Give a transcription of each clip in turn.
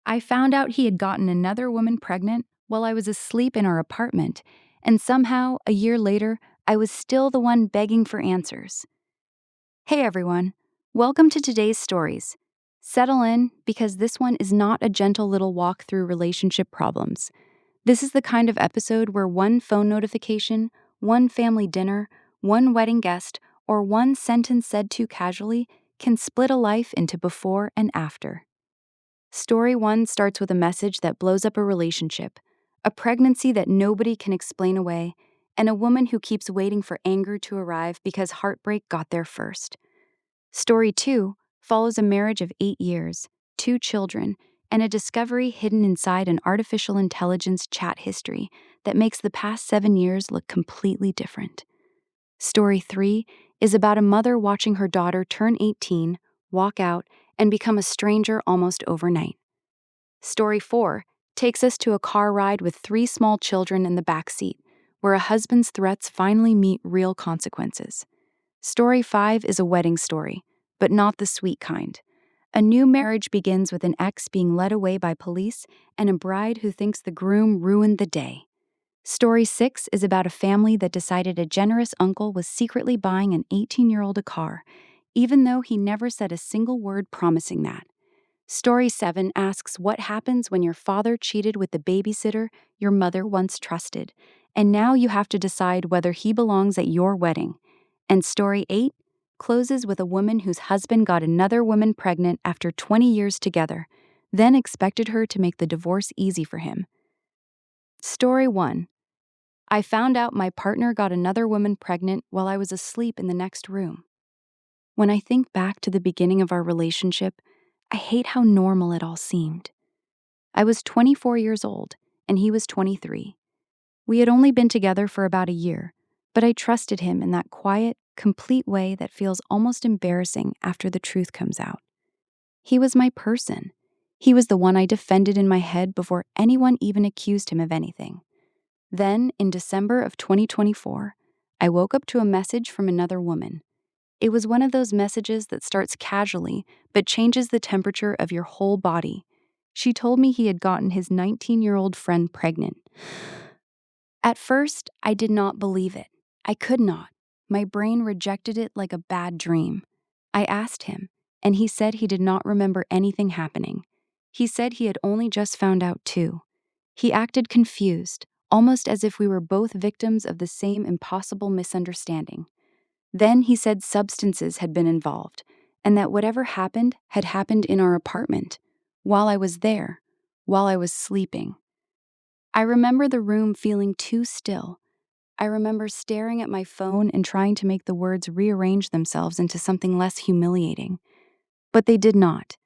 I found out he had gotten another woman pregnant while I was asleep in our apartment, and somehow, a year later, I was still the one begging for answers. Hey everyone, welcome to today's stories. Settle in because this one is not a gentle little walk through relationship problems. This is the kind of episode where one phone notification, one family dinner, one wedding guest, or one sentence said too casually can split a life into before and after. Story 1 starts with a message that blows up a relationship, a pregnancy that nobody can explain away, and a woman who keeps waiting for anger to arrive because heartbreak got there first. Story 2 follows a marriage of 8 years, 2 children, and a discovery hidden inside an artificial intelligence chat history that makes the past 7 years look completely different. Story 3 is about a mother watching her daughter turn 18, walk out, and become a stranger almost overnight. Story 4 takes us to a car ride with 3 small children in the back seat, where a husband's threats finally meet real consequences. Story 5 is a wedding story, but not the sweet kind. A new marriage begins with an ex being led away by police and a bride who thinks the groom ruined the day. Story 6 is about a family that decided a generous uncle was secretly buying an 18-year-old a car, even though he never said a single word promising that. Story 7 asks what happens when your father cheated with the babysitter your mother once trusted, and now you have to decide whether he belongs at your wedding. And Story 8 closes with a woman whose husband got another woman pregnant after 20 years together, then expected her to make the divorce easy for him. Story 1. I found out my partner got another woman pregnant while I was asleep in the next room. When I think back to the beginning of our relationship, I hate how normal it all seemed. I was 24 years old, and he was 23. We had only been together for about a year, but I trusted him in that quiet, complete way that feels almost embarrassing after the truth comes out. He was my person. He was the one I defended in my head before anyone even accused him of anything. Then, in December of 2024, I woke up to a message from another woman. It was one of those messages that starts casually but changes the temperature of your whole body. She told me he had gotten his 19-year-old friend pregnant. At first, I did not believe it. I could not. My brain rejected it like a bad dream. I asked him, and he said he did not remember anything happening. He said he had only just found out too. He acted confused, almost as if we were both victims of the same impossible misunderstanding. Then he said substances had been involved, and that whatever happened had happened in our apartment, while I was there, while I was sleeping. I remember the room feeling too still. I remember staring at my phone and trying to make the words rearrange themselves into something less humiliating. But they did not.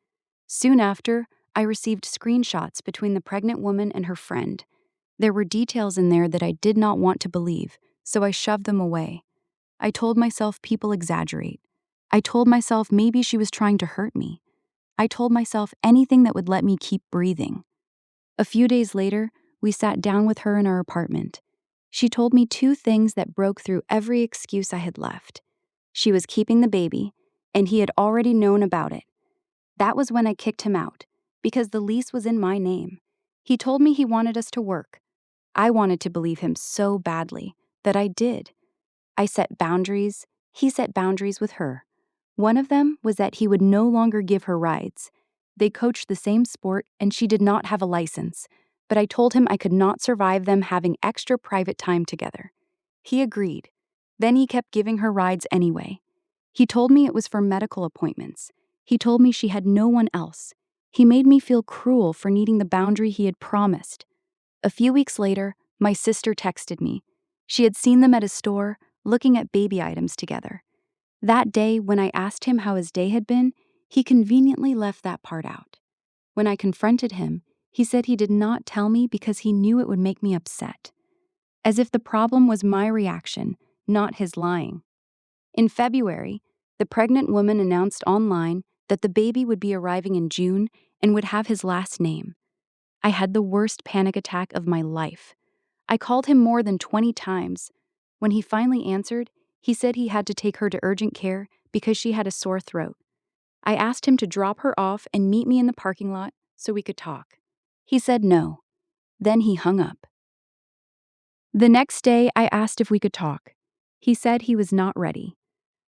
Soon after, I received screenshots between the pregnant woman and her friend. There were details in there that I did not want to believe, so I shoved them away. I told myself people exaggerate. I told myself maybe she was trying to hurt me. I told myself anything that would let me keep breathing. A few days later, we sat down with her in our apartment. She told me 2 things that broke through every excuse I had left. She was keeping the baby, and he had already known about it. That was when I kicked him out, because the lease was in my name. He told me he wanted us to work. I wanted to believe him so badly that I did. I set boundaries. He set boundaries with her. One of them was that he would no longer give her rides. They coached the same sport, and she did not have a license, but I told him I could not survive them having extra private time together. He agreed. Then he kept giving her rides anyway. He told me it was for medical appointments. He told me she had no one else. He made me feel cruel for needing the boundary he had promised. A few weeks later, my sister texted me. She had seen them at a store, looking at baby items together. That day, when I asked him how his day had been, he conveniently left that part out. When I confronted him, he said he did not tell me because he knew it would make me upset. As if the problem was my reaction, not his lying. In February, the pregnant woman announced online that the baby would be arriving in June and would have his last name. I had the worst panic attack of my life. I called him more than 20 times. When he finally answered, he said he had to take her to urgent care because she had a sore throat. I asked him to drop her off and meet me in the parking lot, so we could talk. He said no. Then he hung up. The next day, I asked if we could talk. He said he was not ready.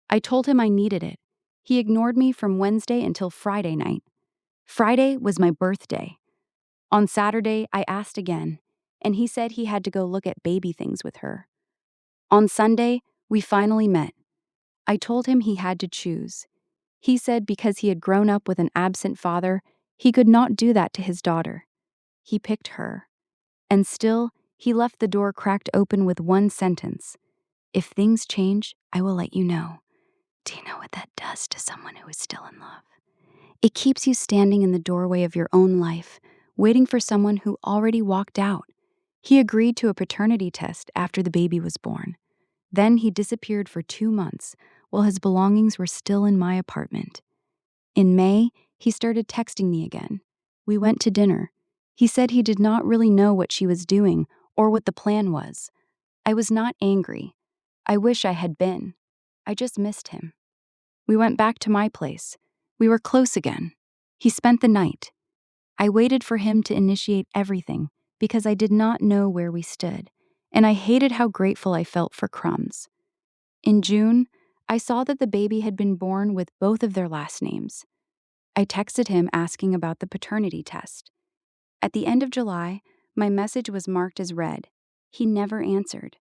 I told him I needed it. He ignored me from Wednesday until Friday night. Friday was my birthday. On Saturday, I asked again, and he said he had to go look at baby things with her. On Sunday, we finally met. I told him he had to choose. He said because he had grown up with an absent father, he could not do that to his daughter. He picked her. And still, he left the door cracked open with one sentence: "If things change, I will let you know." Do you know what that does to someone who is still in love? It keeps you standing in the doorway of your own life, waiting for someone who already walked out. He agreed to a paternity test after the baby was born. Then he disappeared for 2 months while his belongings were still in my apartment. In May, he started texting me again. We went to dinner. He said he did not really know what she was doing or what the plan was. I was not angry. I wish I had been. I just missed him. We went back to my place. We were close again. He spent the night. I waited for him to initiate everything because I did not know where we stood, and I hated how grateful I felt for crumbs. In June, I saw that the baby had been born with both of their last names. I texted him asking about the paternity test. At the end of July, my message was marked as read. He never answered.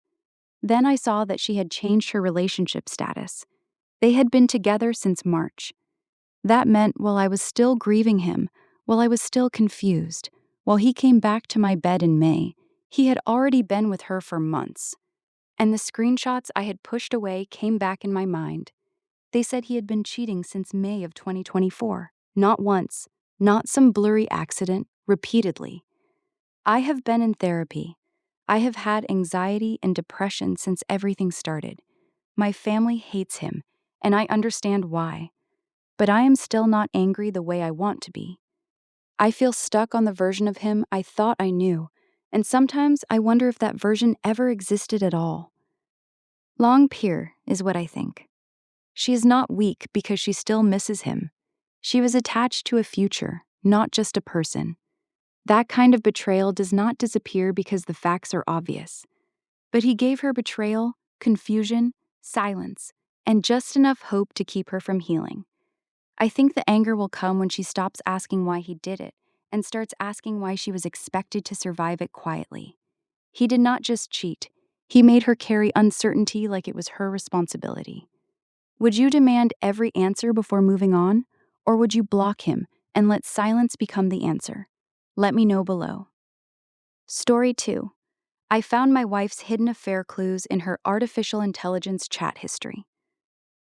Then I saw that she had changed her relationship status. They had been together since March. That meant while I was still grieving him, while I was still confused, while he came back to my bed in May, he had already been with her for months. And the screenshots I had pushed away came back in my mind. They said he had been cheating since May of 2024. Not once, not some blurry accident, repeatedly. I have been in therapy. I have had anxiety and depression since everything started. My family hates him, and I understand why. But I am still not angry the way I want to be. I feel stuck on the version of him I thought I knew, and sometimes I wonder if that version ever existed at all. Long Pier is what I think. She is not weak because she still misses him. She was attached to a future, not just a person. That kind of betrayal does not disappear because the facts are obvious. But he gave her betrayal, confusion, silence, and just enough hope to keep her from healing. I think the anger will come when she stops asking why he did it and starts asking why she was expected to survive it quietly. He did not just cheat, he made her carry uncertainty like it was her responsibility. Would you demand every answer before moving on, or would you block him and let silence become the answer? Let me know below. Story 2. I found my wife's hidden affair clues in her artificial intelligence chat history.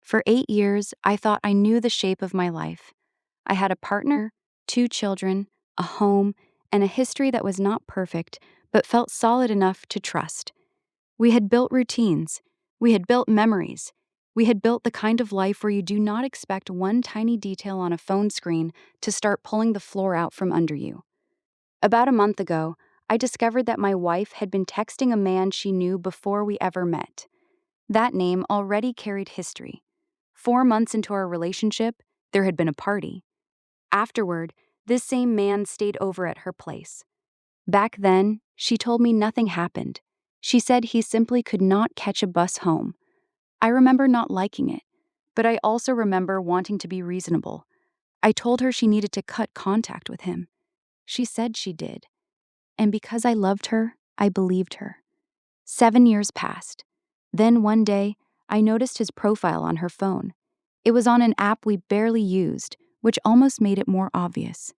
For 8 years, I thought I knew the shape of my life. I had a partner, 2 children, a home, and a history that was not perfect, but felt solid enough to trust. We had built routines. We had built memories. We had built the kind of life where you do not expect one tiny detail on a phone screen to start pulling the floor out from under you. About a month ago, I discovered that my wife had been texting a man she knew before we ever met. That name already carried history. 4 months into our relationship, there had been a party. Afterward, this same man stayed over at her place. Back then, she told me nothing happened. She said he simply could not catch a bus home. I remember not liking it, but I also remember wanting to be reasonable. I told her she needed to cut contact with him. She said she did. And because I loved her, I believed her. 7 years passed. Then one day, I noticed his profile on her phone. It was on an app we barely used, which almost made it more obvious.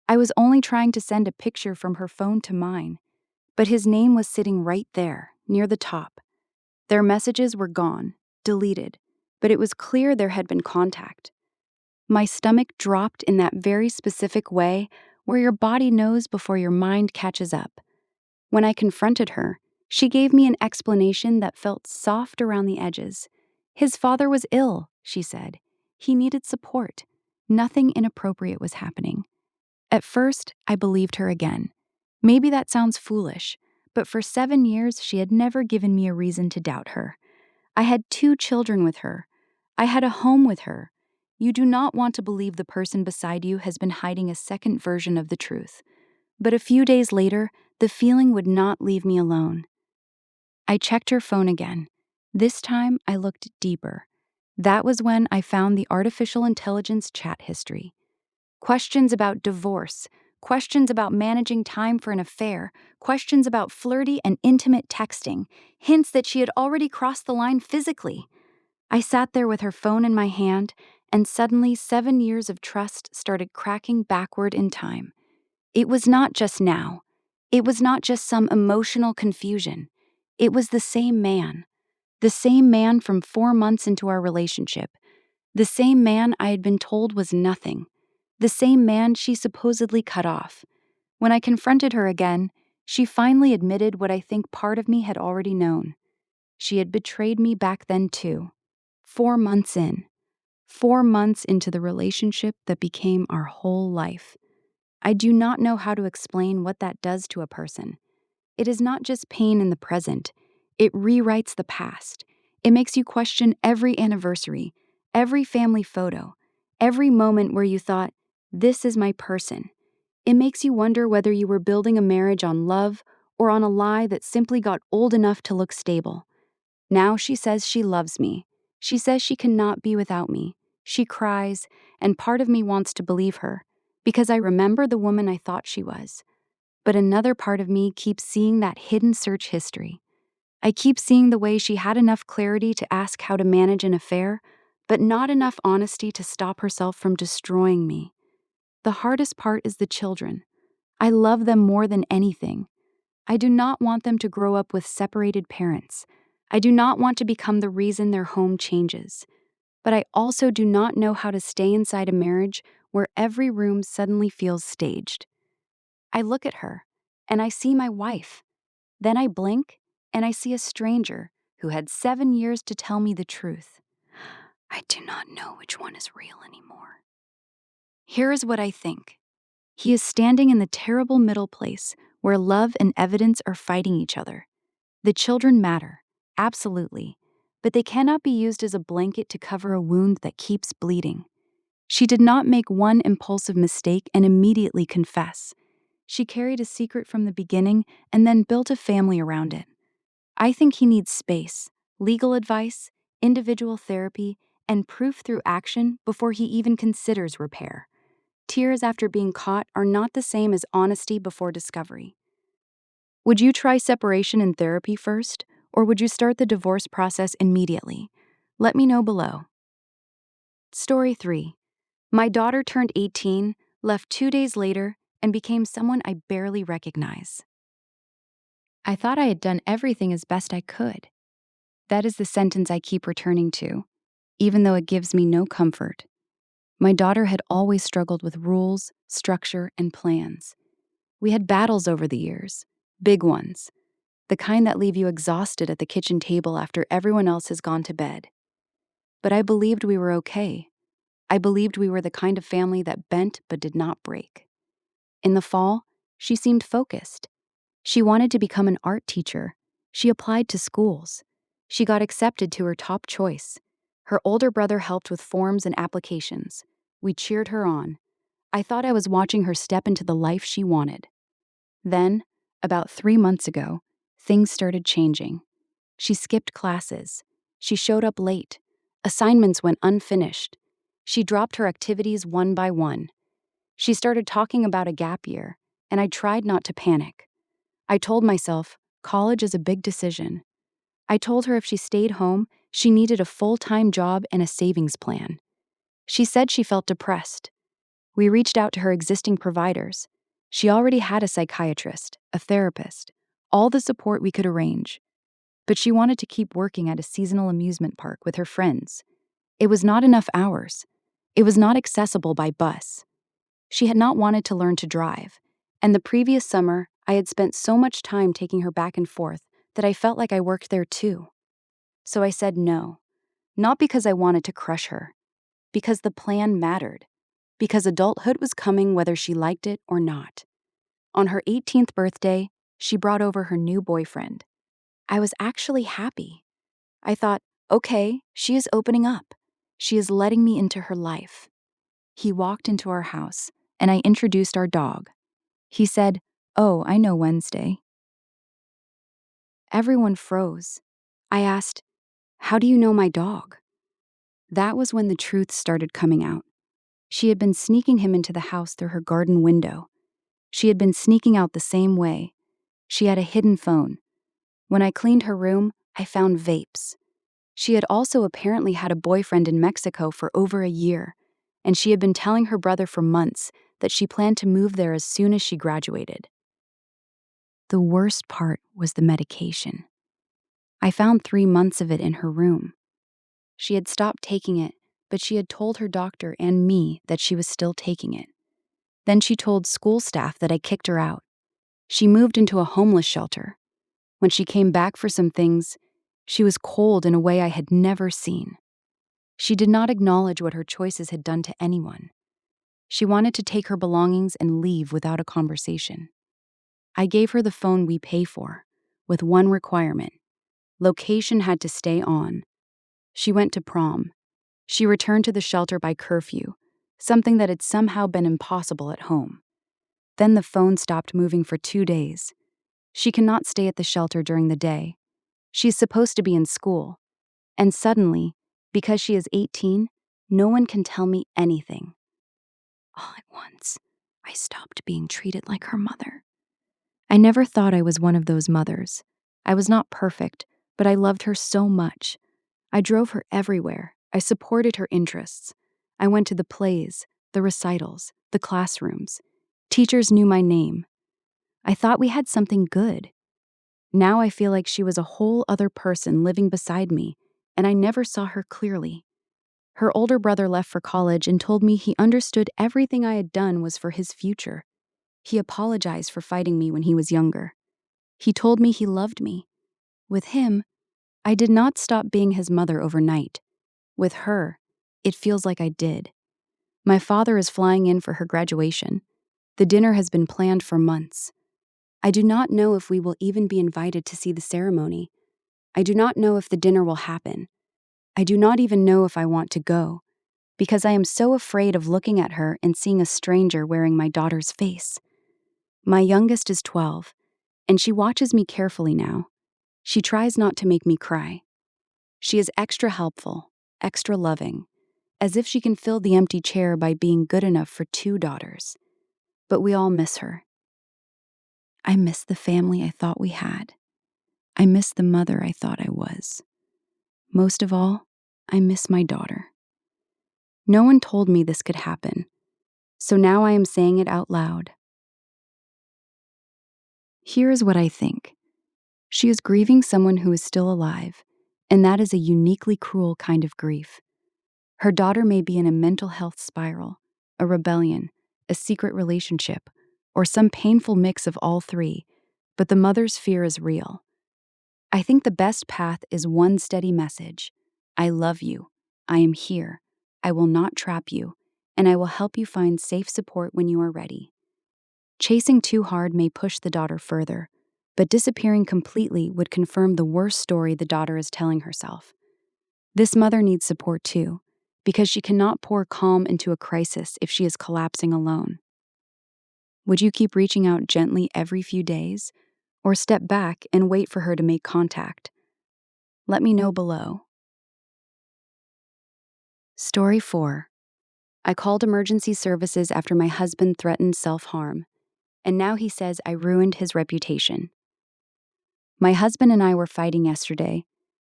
I was only trying to send a picture from her phone to mine, but his name was sitting right there, near the top. Their messages were gone, deleted, but it was clear there had been contact. My stomach dropped in that very specific way where your body knows before your mind catches up. When I confronted her, she gave me an explanation that felt soft around the edges. His father was ill, she said. He needed support. Nothing inappropriate was happening. At first, I believed her again. Maybe that sounds foolish, but for 7 years she had never given me a reason to doubt her. I had 2 children with her. I had a home with her. You do not want to believe the person beside you has been hiding a second version of the truth. But a few days later, the feeling would not leave me alone. I checked her phone again. This time, I looked deeper. That was when I found the artificial intelligence chat history. Questions about divorce, questions about managing time for an affair, questions about flirty and intimate texting, hints that she had already crossed the line physically. I sat there with her phone in my hand, and suddenly 7 years of trust started cracking backward in time. It was not just now. It was not just some emotional confusion. It was the same man. The same man from 4 months into our relationship. The same man I had been told was nothing. The same man she supposedly cut off. When I confronted her again, she finally admitted what I think part of me had already known. She had betrayed me back then too. 4 months in. 4 months into the relationship that became our whole life. I do not know how to explain what that does to a person. It is not just pain in the present, it rewrites the past. It makes you question every anniversary, every family photo, every moment where you thought, this is my person. It makes you wonder whether you were building a marriage on love or on a lie that simply got old enough to look stable. Now she says she loves me. She says she cannot be without me. She cries, and part of me wants to believe her, because I remember the woman I thought she was. But another part of me keeps seeing that hidden search history. I keep seeing the way she had enough clarity to ask how to manage an affair, but not enough honesty to stop herself from destroying me. The hardest part is the children. I love them more than anything. I do not want them to grow up with separated parents. I do not want to become the reason their home changes. But I also do not know how to stay inside a marriage where every room suddenly feels staged. I look at her, and I see my wife. Then I blink, and I see a stranger who had 7 years to tell me the truth. I do not know which one is real anymore. Here is what I think. He is standing in the terrible middle place where love and evidence are fighting each other. The children matter, absolutely, but they cannot be used as a blanket to cover a wound that keeps bleeding. She did not make one impulsive mistake and immediately confess. She carried a secret from the beginning and then built a family around it. I think he needs space, legal advice, individual therapy, and proof through action before he even considers repair. Tears after being caught are not the same as honesty before discovery. Would you try separation in therapy first, or would you start the divorce process immediately? Let me know below. Story 3. My daughter turned 18, left 2 days later, and became someone I barely recognize. I thought I had done everything as best I could. That is the sentence I keep returning to, even though it gives me no comfort. My daughter had always struggled with rules, structure, and plans. We had battles over the years, big ones, the kind that leave you exhausted at the kitchen table after everyone else has gone to bed. But I believed we were okay. I believed we were the kind of family that bent but did not break. In the fall, she seemed focused. She wanted to become an art teacher. She applied to schools. She got accepted to her top choice. Her older brother helped with forms and applications. We cheered her on. I thought I was watching her step into the life she wanted. Then, about 3 months ago, things started changing. She skipped classes. She showed up late. Assignments went unfinished. She dropped her activities one by one. She started talking about a gap year, and I tried not to panic. I told myself, college is a big decision. I told her if she stayed home, she needed a full-time job and a savings plan. She said she felt depressed. We reached out to her existing providers. She already had a psychiatrist, a therapist, all the support we could arrange. But she wanted to keep working at a seasonal amusement park with her friends. It was not enough hours. It was not accessible by bus. She had not wanted to learn to drive, and the previous summer, I had spent so much time taking her back and forth that I felt like I worked there too. So I said no, not because I wanted to crush her, because the plan mattered, because adulthood was coming whether she liked it or not. On her 18th birthday, she brought over her new boyfriend. I was actually happy. I thought, okay, she is opening up. She is letting me into her life." He walked into our house, and I introduced our dog. He said, "Oh, I know Wednesday." Everyone froze. I asked, "How do you know my dog?" That was when the truth started coming out. She had been sneaking him into the house through her garden window. She had been sneaking out the same way. She had a hidden phone. When I cleaned her room, I found vapes. She had also apparently had a boyfriend in Mexico for over a year, and she had been telling her brother for months that she planned to move there as soon as she graduated. The worst part was the medication. I found 3 months of it in her room. She had stopped taking it, but she had told her doctor and me that she was still taking it. Then she told school staff that I kicked her out. She moved into a homeless shelter. When she came back for some things, she was cold in a way I had never seen. She did not acknowledge what her choices had done to anyone. She wanted to take her belongings and leave without a conversation. I gave her the phone we pay for, with one requirement: location had to stay on. She went to prom. She returned to the shelter by curfew, something that had somehow been impossible at home. Then the phone stopped moving for 2 days. She cannot stay at the shelter during the day. She's supposed to be in school. And suddenly, because she is 18, no one can tell me anything. All at once, I stopped being treated like her mother. I never thought I was one of those mothers. I was not perfect, but I loved her so much. I drove her everywhere. I supported her interests. I went to the plays, the recitals, the classrooms. Teachers knew my name. I thought we had something good. Now I feel like she was a whole other person living beside me, and I never saw her clearly. Her older brother left for college and told me he understood everything I had done was for his future. He apologized for fighting me when he was younger. He told me he loved me. With him, I did not stop being his mother overnight. With her, it feels like I did. My father is flying in for her graduation. The dinner has been planned for months. I do not know if we will even be invited to see the ceremony. I do not know if the dinner will happen. I do not even know if I want to go, because I am so afraid of looking at her and seeing a stranger wearing my daughter's face. My youngest is 12, and she watches me carefully now. She tries not to make me cry. She is extra helpful, extra loving, as if she can fill the empty chair by being good enough for 2 daughters. But we all miss her. I miss the family I thought we had. I miss the mother I thought I was. Most of all, I miss my daughter. No one told me this could happen, so now I am saying it out loud. Here is what I think. She is grieving someone who is still alive, and that is a uniquely cruel kind of grief. Her daughter may be in a mental health spiral, a rebellion, a secret relationship, or some painful mix of all three, but the mother's fear is real. I think the best path is one steady message: I love you. I am here. I will not trap you, and I will help you find safe support when you are ready. Chasing too hard may push the daughter further, but disappearing completely would confirm the worst story the daughter is telling herself. This mother needs support too, because she cannot pour calm into a crisis if she is collapsing alone. Would you keep reaching out gently every few days, or step back and wait for her to make contact? Let me know below. Story 4. I called emergency services after my husband threatened self-harm, and now he says I ruined his reputation. My husband and I were fighting yesterday,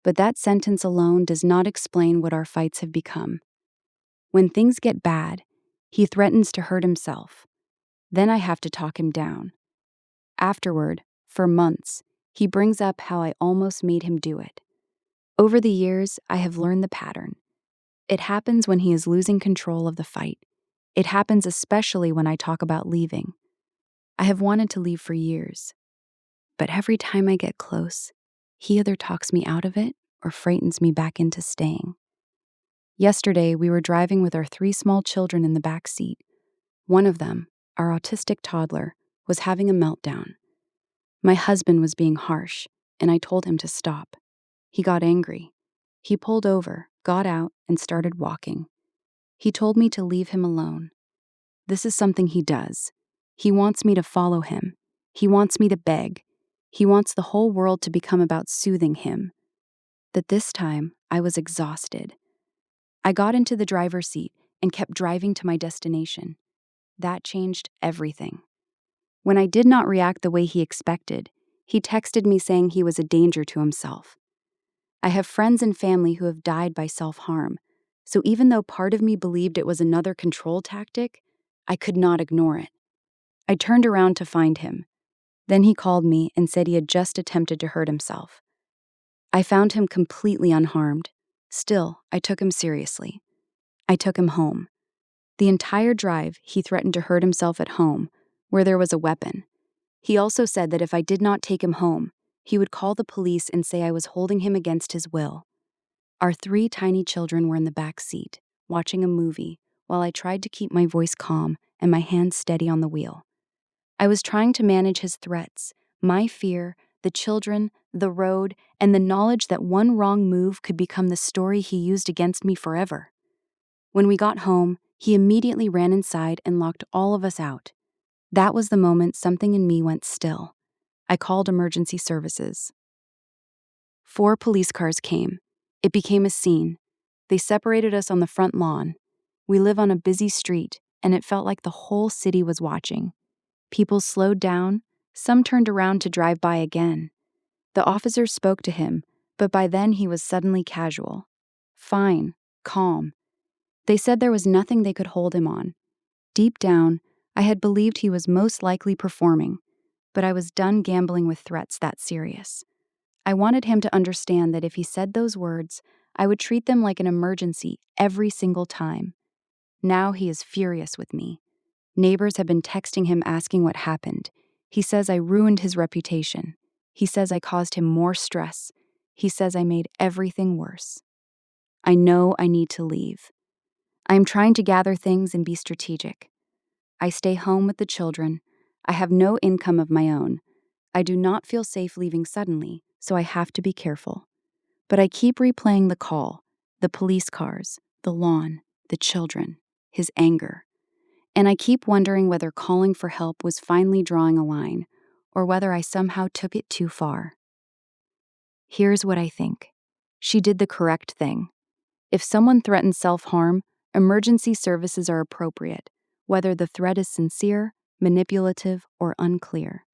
but that sentence alone does not explain what our fights have become. When things get bad, he threatens to hurt himself. Then I have to talk him down. Afterward, for months, he brings up how I almost made him do it. Over the years, I have learned the pattern. It happens when he is losing control of the fight. It happens especially when I talk about leaving. I have wanted to leave for years, but every time I get close, he either talks me out of it or frightens me back into staying. Yesterday, we were driving with our 3 small children in the back seat. One of them, our autistic toddler, was having a meltdown. My husband was being harsh, and I told him to stop. He got angry. He pulled over, got out, and started walking. He told me to leave him alone. This is something he does. He wants me to follow him. He wants me to beg. He wants the whole world to become about soothing him. But this time, I was exhausted. I got into the driver's seat and kept driving to my destination. That changed everything. When I did not react the way he expected, he texted me saying he was a danger to himself. I have friends and family who have died by self-harm, so even though part of me believed it was another control tactic, I could not ignore it. I turned around to find him. Then he called me and said he had just attempted to hurt himself. I found him completely unharmed. Still, I took him seriously. I took him home. The entire drive, he threatened to hurt himself at home, where there was a weapon. He also said that if I did not take him home, he would call the police and say I was holding him against his will. Our 3 tiny children were in the back seat, watching a movie, while I tried to keep my voice calm and my hands steady on the wheel. I was trying to manage his threats, my fear, the children, the road, and the knowledge that one wrong move could become the story he used against me forever. When we got home, he immediately ran inside and locked all of us out. That was the moment something in me went still. I called emergency services. 4 police cars came. It became a scene. They separated us on the front lawn. We live on a busy street, and it felt like the whole city was watching. People slowed down. Some turned around to drive by again. The officers spoke to him, but by then he was suddenly casual. Fine, calm. They said there was nothing they could hold him on. Deep down, I had believed he was most likely performing, but I was done gambling with threats that serious. I wanted him to understand that if he said those words, I would treat them like an emergency every single time. Now he is furious with me. Neighbors have been texting him asking what happened. He says I ruined his reputation. He says I caused him more stress. He says I made everything worse. I know I need to leave. I am trying to gather things and be strategic. I stay home with the children. I have no income of my own. I do not feel safe leaving suddenly, so I have to be careful. But I keep replaying the call, the police cars, the lawn, the children, his anger. And I keep wondering whether calling for help was finally drawing a line, or whether I somehow took it too far. Here's what I think. She did the correct thing. If someone threatens self-harm, emergency services are appropriate, whether the threat is sincere, manipulative, or unclear.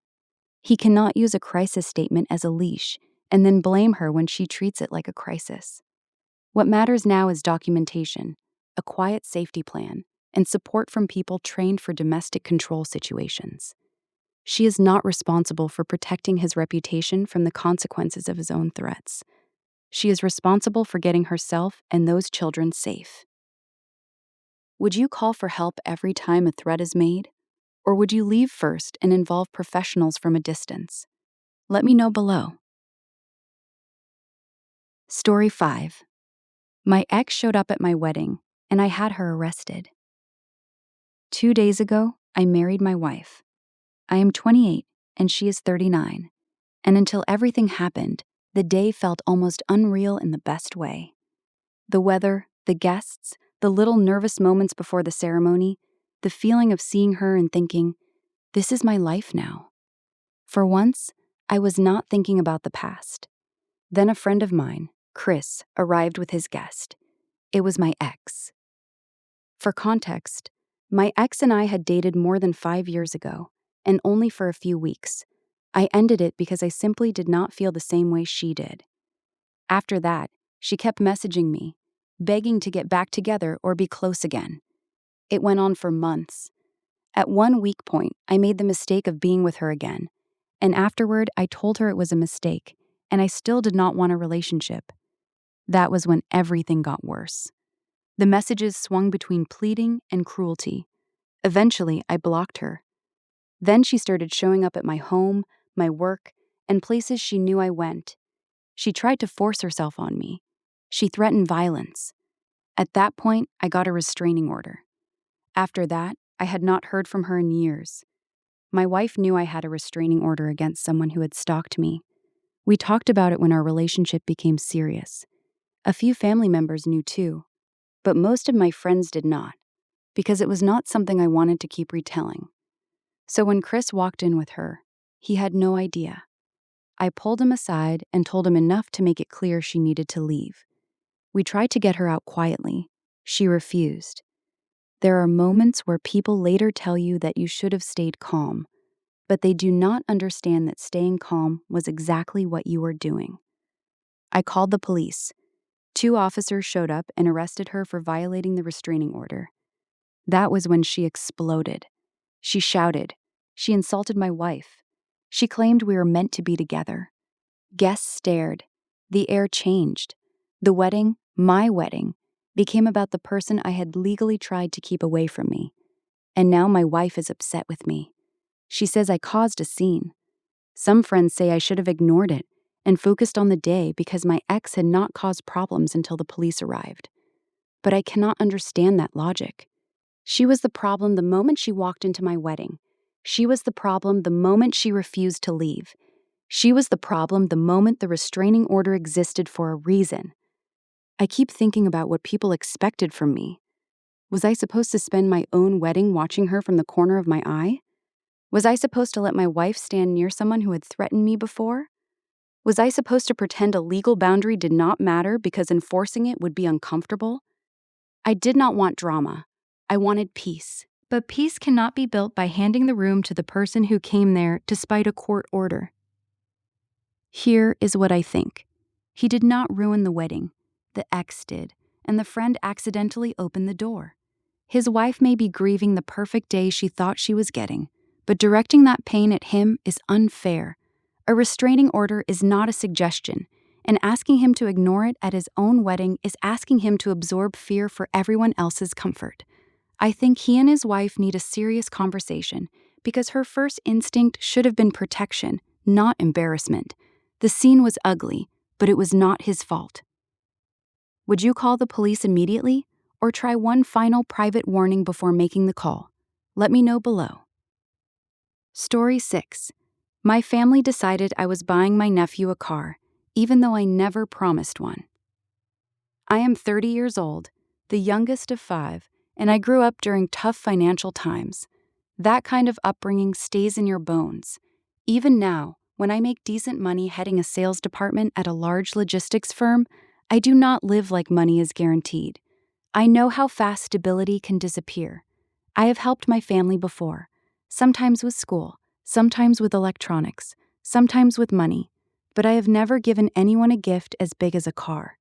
He cannot use a crisis statement as a leash and then blame her when she treats it like a crisis. What matters now is documentation, a quiet safety plan, and support from people trained for domestic control situations. She is not responsible for protecting his reputation from the consequences of his own threats. She is responsible for getting herself and those children safe. Would you call for help every time a threat is made? Or would you leave first and involve professionals from a distance? Let me know below. Story 5. My ex showed up at my wedding, and I had her arrested. 2 days ago, I married my wife. I am 28, and she is 39, and until everything happened, the day felt almost unreal in the best way. The weather, the guests, the little nervous moments before the ceremony, the feeling of seeing her and thinking, this is my life now. For once, I was not thinking about the past. Then a friend of mine, Chris, arrived with his guest. It was my ex. For context, my ex and I had dated more than 5 years ago, and only for a few weeks. I ended it because I simply did not feel the same way she did. After that, she kept messaging me, begging to get back together or be close again. It went on for months. At one weak point, I made the mistake of being with her again, and afterward I told her it was a mistake, and I still did not want a relationship. That was when everything got worse. The messages swung between pleading and cruelty. Eventually, I blocked her. Then she started showing up at my home, my work, and places she knew I went. She tried to force herself on me. She threatened violence. At that point, I got a restraining order. After that, I had not heard from her in years. My wife knew I had a restraining order against someone who had stalked me. We talked about it when our relationship became serious. A few family members knew too, but most of my friends did not, because it was not something I wanted to keep retelling. So when Chris walked in with her, he had no idea. I pulled him aside and told him enough to make it clear she needed to leave. We tried to get her out quietly. She refused. There are moments where people later tell you that you should have stayed calm, but they do not understand that staying calm was exactly what you were doing. I called the police. 2 officers showed up and arrested her for violating the restraining order. That was when she exploded. She shouted. She insulted my wife. She claimed we were meant to be together. Guests stared. The air changed. The wedding, my wedding, became about the person I had legally tried to keep away from me. And now my wife is upset with me. She says I caused a scene. Some friends say I should have ignored it and focused on the day because my ex had not caused problems until the police arrived. But I cannot understand that logic. She was the problem the moment she walked into my wedding. She was the problem the moment she refused to leave. She was the problem the moment the restraining order existed for a reason. I keep thinking about what people expected from me. Was I supposed to spend my own wedding watching her from the corner of my eye? Was I supposed to let my wife stand near someone who had threatened me before? Was I supposed to pretend a legal boundary did not matter because enforcing it would be uncomfortable? I did not want drama. I wanted peace. But peace cannot be built by handing the room to the person who came there despite a court order. Here is what I think. He did not ruin the wedding. The ex did, and the friend accidentally opened the door. His wife may be grieving the perfect day she thought she was getting, but directing that pain at him is unfair. A restraining order is not a suggestion, and asking him to ignore it at his own wedding is asking him to absorb fear for everyone else's comfort. I think he and his wife need a serious conversation because her first instinct should have been protection, not embarrassment. The scene was ugly, but it was not his fault. Would you call the police immediately or try one final private warning before making the call? Let me know below. Story 6. My family decided I was buying my nephew a car, even though I never promised one. I am 30 years old, the youngest of 5, and I grew up during tough financial times. That kind of upbringing stays in your bones. Even now, when I make decent money heading a sales department at a large logistics firm, I do not live like money is guaranteed. I know how fast stability can disappear. I have helped my family before, sometimes with school, sometimes with electronics, sometimes with money, but I have never given anyone a gift as big as a car.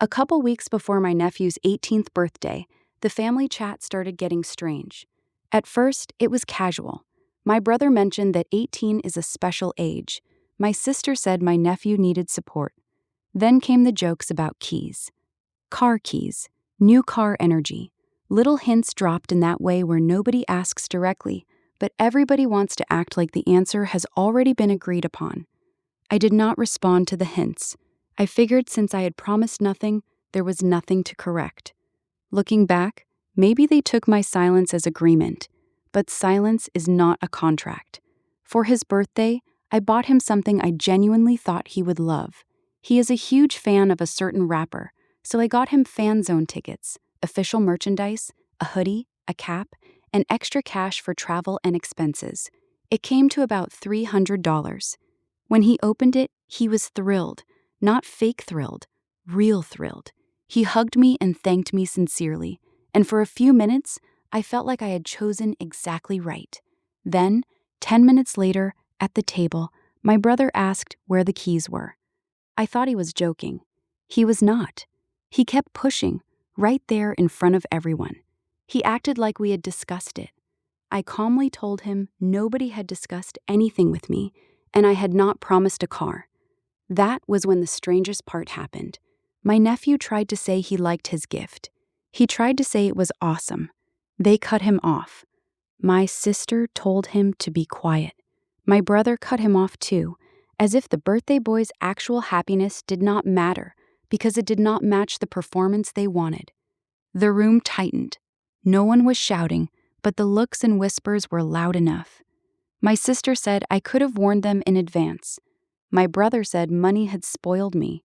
A couple weeks before my nephew's 18th birthday, the family chat started getting strange. At first, it was casual. My brother mentioned that 18 is a special age. My sister said my nephew needed support. Then came the jokes about keys. Car keys, new car energy. Little hints dropped in that way where nobody asks directly, but everybody wants to act like the answer has already been agreed upon. I did not respond to the hints. I figured since I had promised nothing, there was nothing to correct. Looking back, maybe they took my silence as agreement, but silence is not a contract. For his birthday, I bought him something I genuinely thought he would love. He is a huge fan of a certain rapper, so I got him fan zone tickets, official merchandise, a hoodie, a cap, and extra cash for travel and expenses. It came to about $300. When he opened it, he was thrilled, not fake thrilled, real thrilled. He hugged me and thanked me sincerely, and for a few minutes, I felt like I had chosen exactly right. Then, 10 minutes later, at the table, my brother asked where the keys were. I thought he was joking. He was not. He kept pushing, right there in front of everyone. He acted like we had discussed it. I calmly told him nobody had discussed anything with me, and I had not promised a car. That was when the strangest part happened. My nephew tried to say he liked his gift. He tried to say it was awesome. They cut him off. My sister told him to be quiet. My brother cut him off too, as if the birthday boy's actual happiness did not matter because it did not match the performance they wanted. The room tightened. No one was shouting, but the looks and whispers were loud enough. My sister said I could have warned them in advance. My brother said money had spoiled me.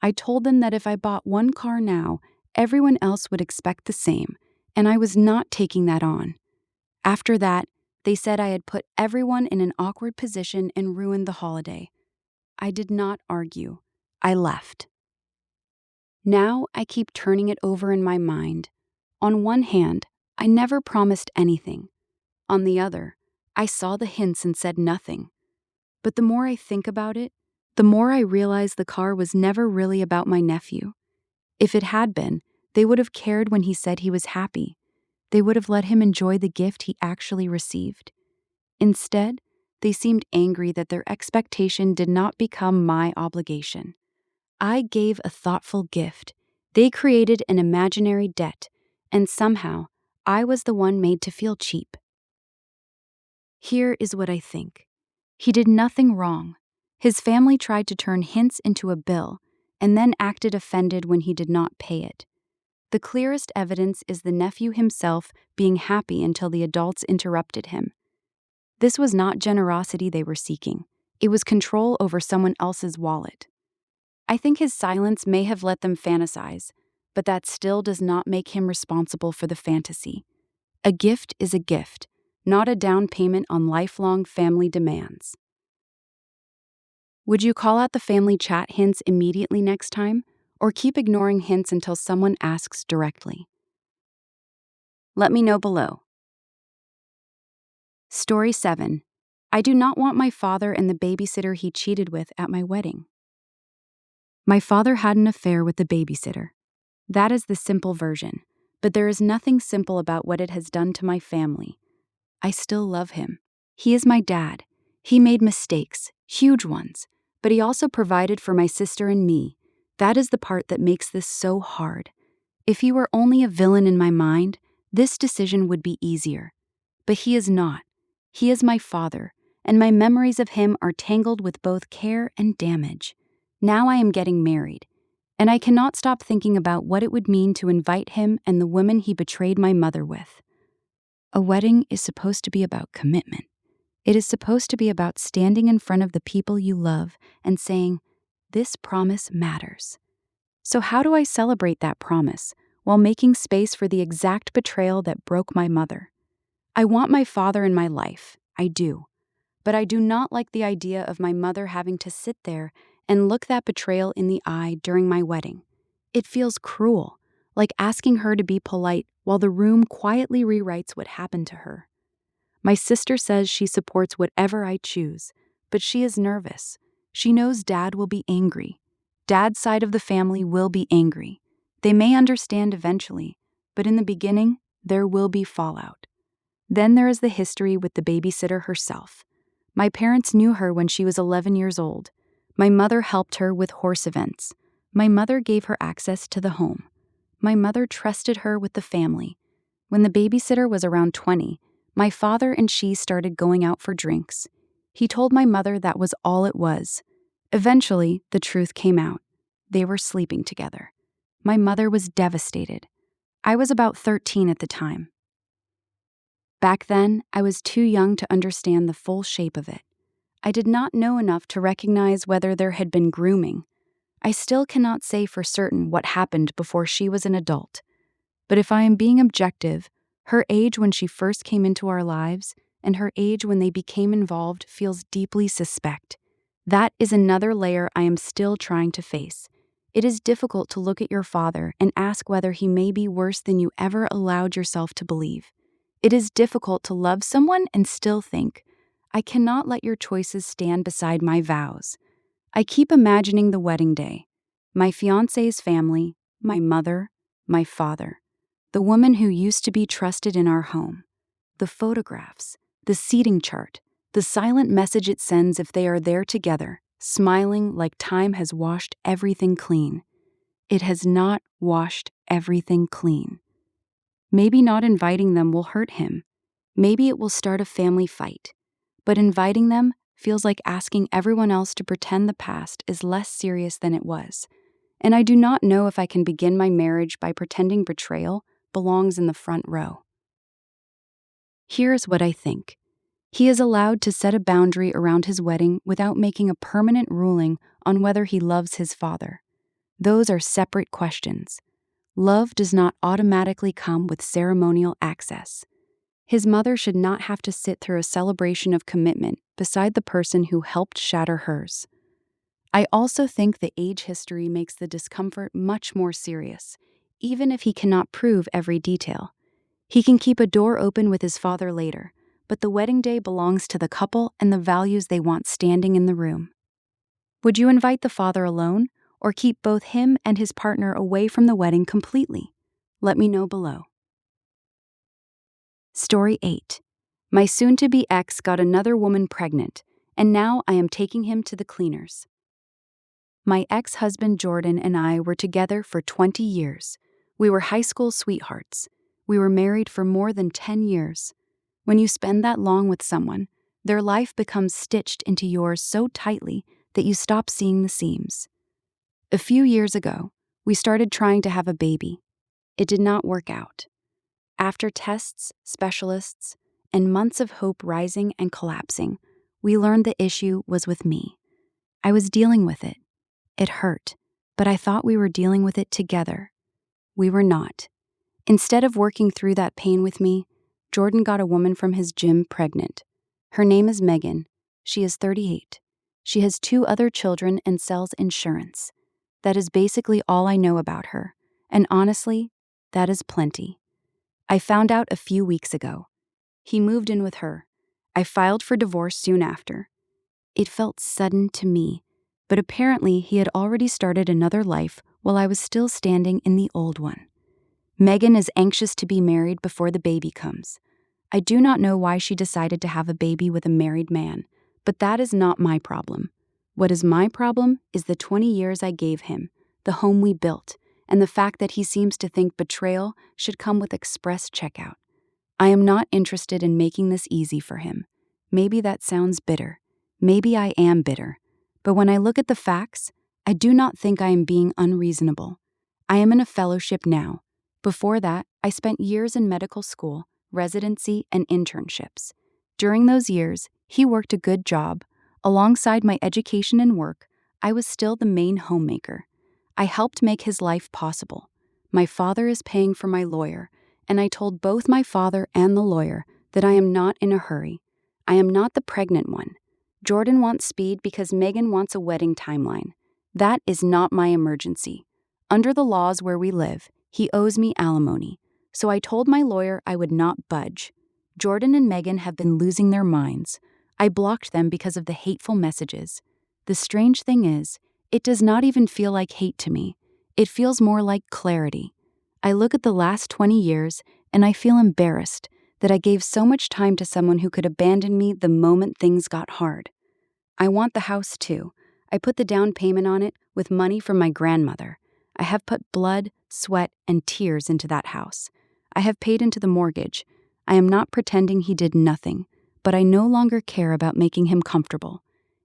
I told them that if I bought one car now, everyone else would expect the same, and I was not taking that on. After that, they said I had put everyone in an awkward position and ruined the holiday. I did not argue. I left. Now I keep turning it over in my mind. On one hand, I never promised anything. On the other, I saw the hints and said nothing. But the more I think about it, the more I realize the car was never really about my nephew. If it had been, they would have cared when he said he was happy. They would have let him enjoy the gift he actually received. Instead, they seemed angry that their expectation did not become my obligation. I gave a thoughtful gift. They created an imaginary debt, and somehow, I was the one made to feel cheap. Here is what I think. He did nothing wrong. His family tried to turn hints into a bill, and then acted offended when he did not pay it. The clearest evidence is the nephew himself being happy until the adults interrupted him. This was not generosity they were seeking. It was control over someone else's wallet. I think his silence may have let them fantasize, but that still does not make him responsible for the fantasy. A gift is a gift, not a down payment on lifelong family demands. Would you call out the family chat hints immediately next time, or keep ignoring hints until someone asks directly? Let me know below. Story 7. I do not want my father and the babysitter he cheated with at my wedding. My father had an affair with the babysitter. That is the simple version, but there is nothing simple about what it has done to my family. I still love him. He is my dad. He made mistakes, huge ones, but he also provided for my sister and me. That is the part that makes this so hard. If he were only a villain in my mind, this decision would be easier. But he is not. He is my father, and my memories of him are tangled with both care and damage. Now I am getting married, and I cannot stop thinking about what it would mean to invite him and the woman he betrayed my mother with. A wedding is supposed to be about commitment. It is supposed to be about standing in front of the people you love and saying, "This promise matters." So how do I celebrate that promise while making space for the exact betrayal that broke my mother? I want my father in my life, I do. But I do not like the idea of my mother having to sit there and look that betrayal in the eye during my wedding. It feels cruel, like asking her to be polite while the room quietly rewrites what happened to her. My sister says she supports whatever I choose, but she is nervous. She knows Dad will be angry. Dad's side of the family will be angry. They may understand eventually, but in the beginning, there will be fallout. Then there is the history with the babysitter herself. My parents knew her when she was 11 years old. My mother helped her with horse events. My mother gave her access to the home. My mother trusted her with the family. When the babysitter was around 20, my father and she started going out for drinks. He told my mother that was all it was. Eventually, the truth came out. They were sleeping together. My mother was devastated. I was about 13 at the time. Back then, I was too young to understand the full shape of it. I did not know enough to recognize whether there had been grooming. I still cannot say for certain what happened before she was an adult. But if I am being objective, her age when she first came into our lives and her age when they became involved feels deeply suspect. That is another layer I am still trying to face. It is difficult to look at your father and ask whether he may be worse than you ever allowed yourself to believe. It is difficult to love someone and still think, I cannot let your choices stand beside my vows. I keep imagining the wedding day, my fiancé's family, my mother, my father, the woman who used to be trusted in our home, the photographs, the seating chart, the silent message it sends if they are there together, smiling like time has washed everything clean. It has not washed everything clean. Maybe not inviting them will hurt him. Maybe it will start a family fight. But inviting them feels like asking everyone else to pretend the past is less serious than it was. And I do not know if I can begin my marriage by pretending betrayal belongs in the front row. Here's what I think. He is allowed to set a boundary around his wedding without making a permanent ruling on whether he loves his father. Those are separate questions. Love does not automatically come with ceremonial access. His mother should not have to sit through a celebration of commitment beside the person who helped shatter hers. I also think the age history makes the discomfort much more serious, even if he cannot prove every detail. He can keep a door open with his father later, but the wedding day belongs to the couple and the values they want standing in the room. Would you invite the father alone, or keep both him and his partner away from the wedding completely? Let me know below. Story 8. My soon-to-be ex got another woman pregnant, and now I am taking him to the cleaners. My ex-husband Jordan and I were together for 20 years. We were high school sweethearts. We were married for more than 10 years. When you spend that long with someone, their life becomes stitched into yours so tightly that you stop seeing the seams. A few years ago, we started trying to have a baby. It did not work out. After tests, specialists, and months of hope rising and collapsing, we learned the issue was with me. I was dealing with it. It hurt, but I thought we were dealing with it together. We were not. Instead of working through that pain with me, Jordan got a woman from his gym pregnant. Her name is Megan. She is 38. She has 2 other children and sells insurance. That is basically all I know about her, and honestly, that is plenty. I found out a few weeks ago. He moved in with her. I filed for divorce soon after. It felt sudden to me, but apparently he had already started another life while I was still standing in the old one. Megan is anxious to be married before the baby comes. I do not know why she decided to have a baby with a married man, but that is not my problem. What is my problem is the 20 years I gave him, the home we built, and the fact that he seems to think betrayal should come with express checkout. I am not interested in making this easy for him. Maybe that sounds bitter. Maybe I am bitter. But when I look at the facts, I do not think I am being unreasonable. I am in a fellowship now. Before that, I spent years in medical school, residency, and internships. During those years, he worked a good job. Alongside my education and work, I was still the main homemaker. I helped make his life possible. My father is paying for my lawyer, and I told both my father and the lawyer that I am not in a hurry. I am not the pregnant one. Jordan wants speed because Megan wants a wedding timeline. That is not my emergency. Under the laws where we live, he owes me alimony, so I told my lawyer I would not budge. Jordan and Megan have been losing their minds. I blocked them because of the hateful messages. The strange thing is, it does not even feel like hate to me. It feels more like clarity. I look at the last 20 years and I feel embarrassed that I gave so much time to someone who could abandon me the moment things got hard. I want the house too. I put the down payment on it with money from my grandmother. I have put blood, sweat, and tears into that house. I have paid into the mortgage. I am not pretending he did nothing, but I no longer care about making him comfortable.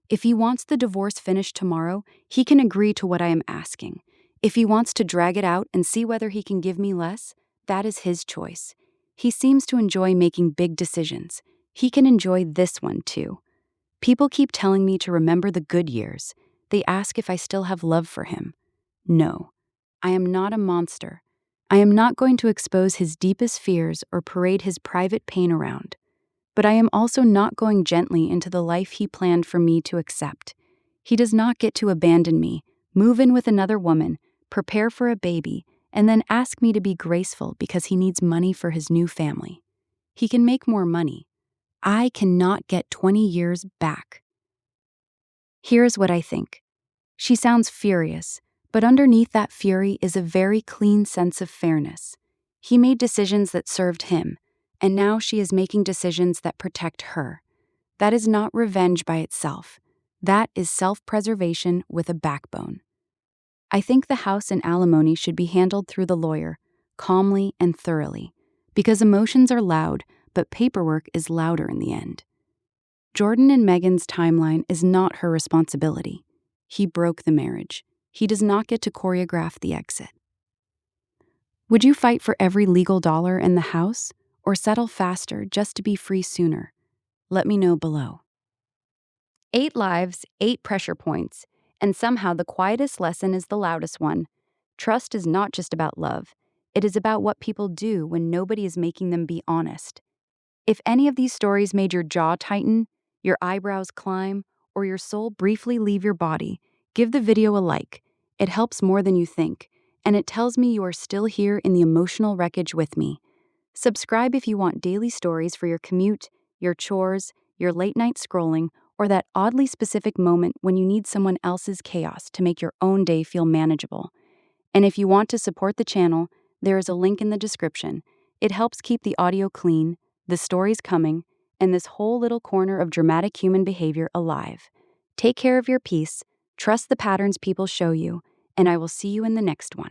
If he wants the divorce finished tomorrow, he can agree to what I am asking. If he wants to drag it out and see whether he can give me less, that is his choice. He seems to enjoy making big decisions. He can enjoy this one too. People keep telling me to remember the good years. They ask if I still have love for him. No, I am not a monster. I am not going to expose his deepest fears or parade his private pain around. But I am also not going gently into the life he planned for me to accept. He does not get to abandon me, move in with another woman, prepare for a baby, and then ask me to be graceful because he needs money for his new family. He can make more money. I cannot get 20 years back. Here's what I think. She sounds furious, but underneath that fury is a very clean sense of fairness. He made decisions that served him, and now she is making decisions that protect her. That is not revenge by itself. That is self-preservation with a backbone. I think the house and alimony should be handled through the lawyer, calmly and thoroughly, because emotions are loud, but paperwork is louder in the end. Jordan and Megan's timeline is not her responsibility. He broke the marriage. He does not get to choreograph the exit. Would you fight for every legal dollar in the house, or settle faster just to be free sooner? Let me know below. 8 lives, 8 pressure points, And somehow the quietest lesson is the loudest one. Trust is not just about love, it is about what people do when nobody is making them be honest. If any of these stories made your jaw tighten, your eyebrows climb, or your soul briefly leave your body, give the video a like. It helps more than you think, and it tells me you are still here in the emotional wreckage with me. Subscribe if you want daily stories for your commute, your chores, your late night scrolling, or that oddly specific moment when you need someone else's chaos to make your own day feel manageable. And if you want to support the channel, there is a link in the description. It helps keep the audio clean, the stories coming, and this whole little corner of dramatic human behavior alive. Take care of your peace, trust the patterns people show you, and I will see you in the next one.